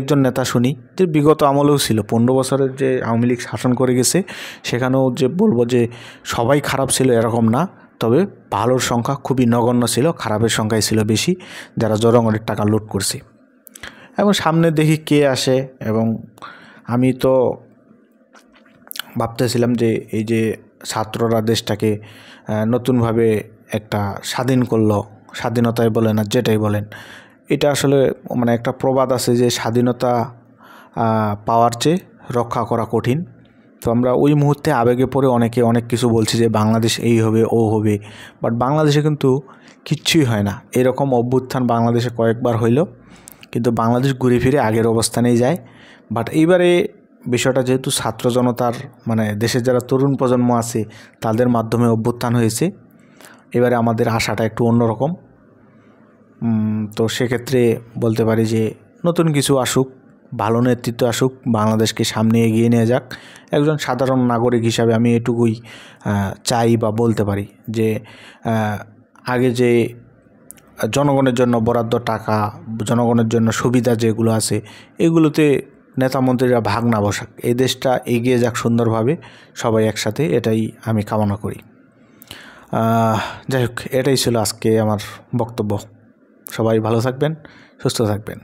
একজন নেতা শুনি যে বিগত আমলেও ছিল, 15 বছরের যে আওয়ামী লীগ শাসন করে গেছে সেখানেও যে বলবো যে সবাই খারাপ ছিল এরকম না, তবে ভালোর সংখ্যা খুবই নগণ্য ছিল, খারাপের সংখ্যাই ছিল বেশি, যারা জনগণের টাকা লুট করছে। এবং সামনে দেখি কে আসে। এবং আমি তো ভাবতেছিলাম যে এই যে ছাত্ররা দেশটাকে নতুনভাবে একটা স্বাধীন করলো, স্বাধীনতায় বলেন আর যেটাই বলেন, এটা আসলে মানে একটা প্রবাদ আছে যে স্বাধীনতা পাওয়ার চেয়ে রক্ষা করা কঠিন। তো আমরা ওই মুহূর্তে আবেগে পড়ে অনেকে অনেক কিছু বলছি যে বাংলাদেশ এই হবে ও হবে, বাট বাংলাদেশে কিন্তু কিচ্ছুই হয় না। এরকম অভ্যুত্থান বাংলাদেশে কয়েকবার হইল, কিন্তু বাংলাদেশ ঘুরে ফিরে আগের অবস্থানেই যায়। বাট এইবারে বিষয়টা যেহেতু ছাত্র জনতার মানে দেশের যারা তরুণ প্রজন্ম আছে তাদের মাধ্যমে অভ্যুত্থান হয়েছে, এবারে আমাদের আশাটা একটু অন্যরকম। তো সেক্ষেত্রে বলতে পারি যে নতুন কিছু আসুক, ভালো নেতৃত্ব আসুক, বাংলাদেশকে সামনে এগিয়ে নিয়ে যাক। একজন সাধারণ নাগরিক হিসাবে আমি এটুকুই চাই বা বলতে পারি যে আগে যে জনগণের জন্য বরাদ্দ টাকা, জনগণের জন্য সুবিধা যেগুলো আছে এগুলোতে নেতা মন্ত্রীরা ভাগ না বসাক, এই দেশটা এগিয়ে যাক সুন্দরভাবে সবাই একসাথে, এটাই আমি কামনা করি। যাই হোক, এটাই ছিল আজকে আমার বক্তব্য। সবাই ভালো থাকবেন, সুস্থ থাকবেন।